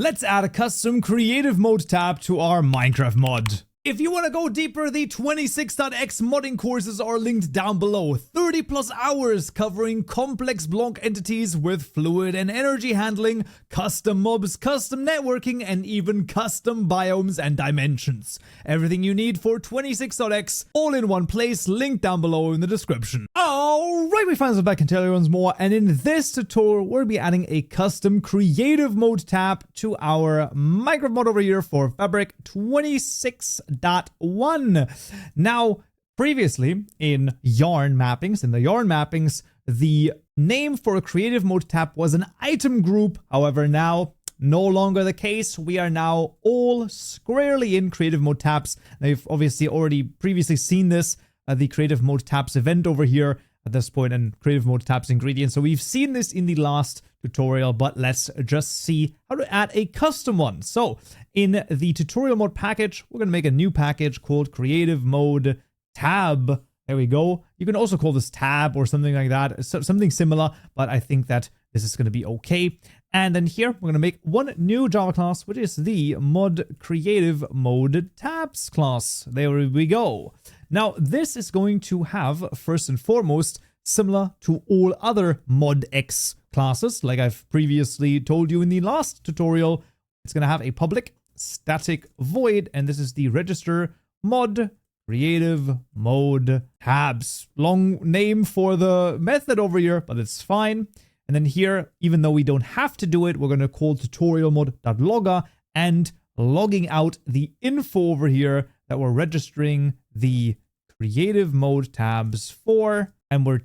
Let's add a custom creative mode tab to our Minecraft mod. If you want to go deeper, the 26.x modding courses are linked down below. 30 plus hours covering complex block entities with fluid and energy handling, custom mobs, custom networking, and even custom biomes and dimensions. Everything you need for 26.x, all in one place, linked down below in the description. Alright, we find ourselves back in once more, and in this tutorial, we'll be adding a custom creative mode tab to our Minecraft mod over here for Fabric 26.1. Now, previously in yarn mappings, the name for a creative mode tab was an item group. However, now no longer the case. We are now all squarely in creative mode tabs. Now, you've obviously already previously seen this, the creative mode tabs event over here at this point, and creative mode tabs ingredients. So we've seen this in the last tutorial, but let's just see how to add a custom one. So in the tutorial mode package, we're going to make a new package called creative mode tab. There we go. You can also call this tab or something like that, something similar, but I think that this is going to be okay. And then here we're going to make one new Java class, which is the mod creative mode tabs class. There we go. Now this is going to have, first and foremost, similar to all other modx classes, like I've previously told you in the last tutorial, it's going to have a public static void, and this is the register mod creative mode tabs. Long name for the method over here, but it's fine. And then here, even though we don't have to do it, we're going to call tutorial mod.logger and logging out the info over here that we're registering the creative mode tabs for, and we're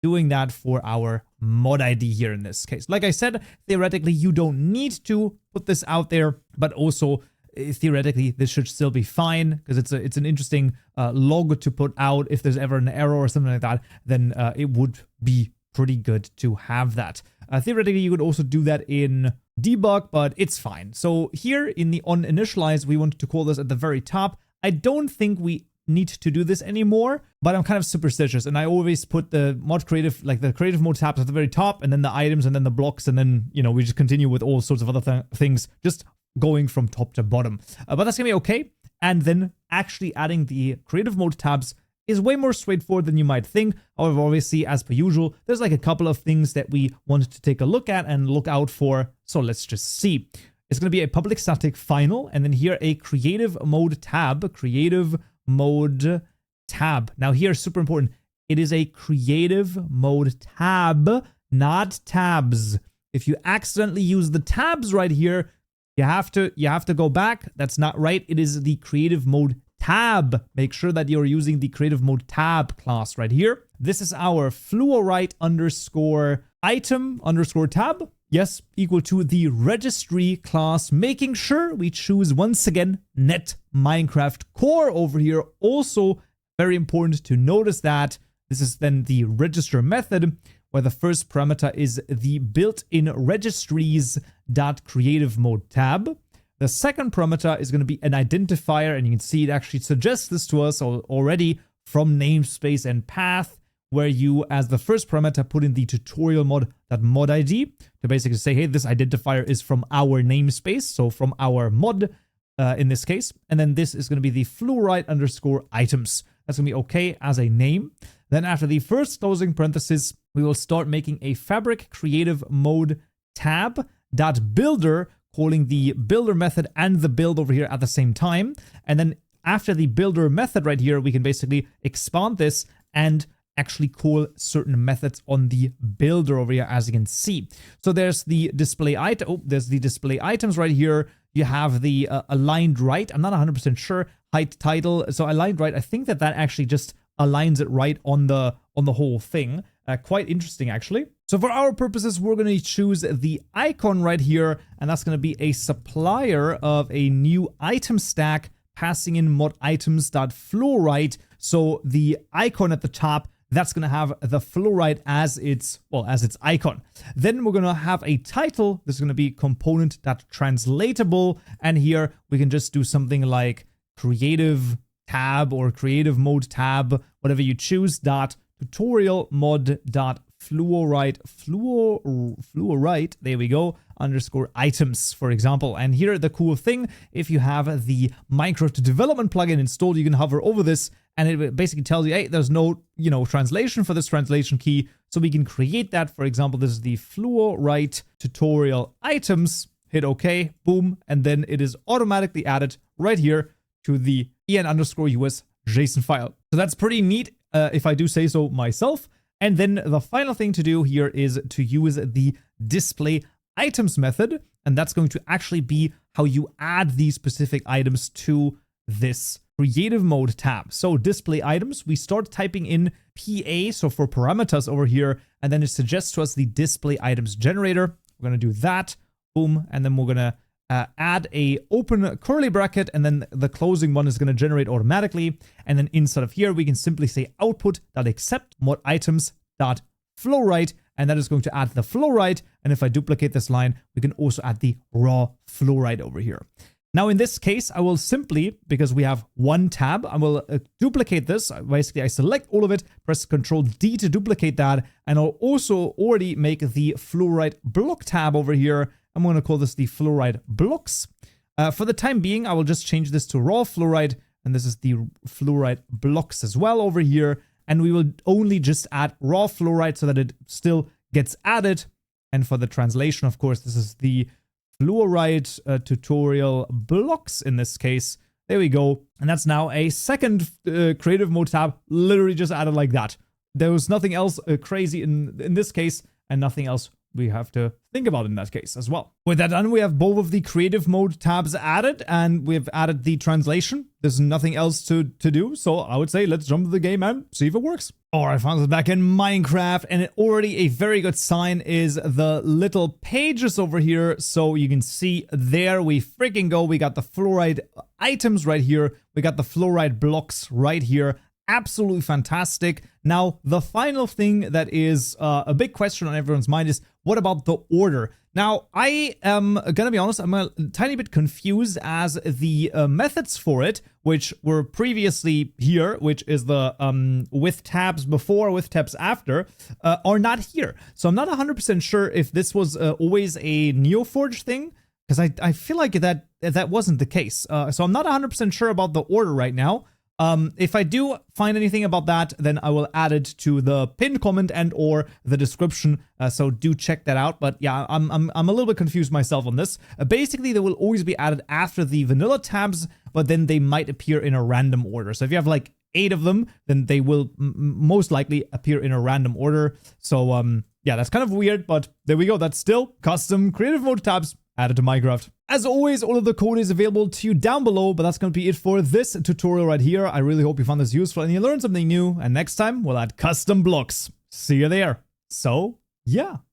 doing that for our mod ID here in this case. Like I said, theoretically, you don't need to put this out there, but also theoretically, this should still be fine because it's an interesting log to put out. If there's ever an error or something like that, then it would be pretty good to have that. Theoretically, you could also do that in debug, but it's fine. So here in the onInitialize, we wanted to call this at the very top. I don't think we need to do this anymore, but I'm kind of superstitious, and I always put the mod creative, like the creative mode tabs at the very top, and then the items, and then the blocks, and then, you know, we just continue with all sorts of other things, just going from top to bottom. But that's gonna be okay. And then actually adding the creative mode tabs is way more straightforward than you might think. However, obviously, as per usual, there's like a couple of things that we wanted to take a look at and look out for. So let's just see. It's going to be a public static final, and then here a creative mode tab, creative mode tab. Now here, super important, it is a creative mode tab, not tabs. If you accidentally use the tabs right here, you have to go back. That's not right. It is the creative mode tab. Make sure that you're using the creative mode tab class right here. This is our fluorite underscore item underscore tab. Yes, equal to the registry class, making sure we choose once again net Minecraft core over here. Also very important to notice that this is then the register method, where the first parameter is the built-in registries.creative mode tab. The second parameter is going to be an identifier, and you can see it actually suggests this to us already from namespace and path, where you, as the first parameter, put in the tutorial mod.mod ID to basically say, hey, this identifier is from our namespace, so from our mod in this case. And then this is going to be the fluorite underscore items. That's going to be okay as a name. Then after the first closing parenthesis, we will start making a fabric creative mode tab.builder, calling the builder method and the build over here at the same time. And then after the builder method right here, we can basically expand this and actually call certain methods on the builder over here, as you can see. So there's the display item. Oh, there's the display items right here. You have the aligned right. I'm not 100% sure. Height title. So aligned right. I think that actually just aligns it right on the whole thing. Quite interesting, actually. So for our purposes, we're going to choose the icon right here, and that's going to be a supplier of a new item stack, passing in mod items.fluorite. So the icon at the top, that's going to have the fluorite as its icon. Then we're going to have a title. This is going to be component.translatable. And here we can just do something like creative tab or creative mode tab, whatever you choose, tutorial mod fluorite, there we go, underscore items, for example. And here, the cool thing, if you have the Minecraft development plugin installed, you can hover over this and it basically tells you, hey, there's no, translation for this translation key. So we can create that. For example, this is the fluorite tutorial items, hit OK, boom. And then it is automatically added right here to the en_us JSON file. So that's pretty neat, if I do say so myself. And then the final thing to do here is to use the display items method. And that's going to actually be how you add these specific items to this creative mode tab. So display items, we start typing in PA, so for parameters over here, and then it suggests to us the display items generator. We're going to do that, boom, and then we're going to add a open curly bracket, and then the closing one is going to generate automatically. And then inside of here, we can simply say output.accept mod items.flowRite, and that is going to add the flowRite. And if I duplicate this line, we can also add the raw flowRite over here. Now, in this case, I will simply, because we have one tab, I will duplicate this. Basically, I select all of it, press Ctrl D to duplicate that, and I'll also already make the fluorite block tab over here. I'm going to call this the fluorite blocks. For the time being, I will just change this to raw fluorite, and this is the fluorite blocks as well over here. And we will only just add raw fluorite so that it still gets added. And for the translation, of course, this is the fluorite tutorial blocks in this case. There we go. And that's now a second creative mode tab, literally just added like that. There was nothing else crazy in this case, and nothing else we have to think about in that case as well. With that done, we have both of the creative mode tabs added, and we've added the translation. There's nothing else to do, so I would say let's jump into the game and see if it works. Alright, finally back in Minecraft, and already a very good sign is the little pages over here. So you can see there we freaking go. We got the fluorite items right here. We got the fluorite blocks right here. Absolutely fantastic. Now, the final thing that is a big question on everyone's mind is, what about the order? Now, I am gonna be honest, I'm a tiny bit confused as the methods for it, which were previously here, which is the with tabs before, with tabs after, are not here. So I'm not 100% sure if this was always a NeoForge thing, because I feel like that wasn't the case. So I'm not 100% sure about the order right now. If I do find anything about that, then I will add it to the pinned comment and or the description. So do check that out. But yeah, I'm a little bit confused myself on this. Basically, they will always be added after the vanilla tabs, but then they might appear in a random order. So if you have like 8 of them, then they will most likely appear in a random order. So yeah, that's kind of weird, but there we go. That's still custom creative mode tabs added to Minecraft. As always, all of the code is available to you down below, but that's going to be it for this tutorial right here. I really hope you found this useful and you learned something new. And next time, we'll add custom blocks. See you there. So, yeah.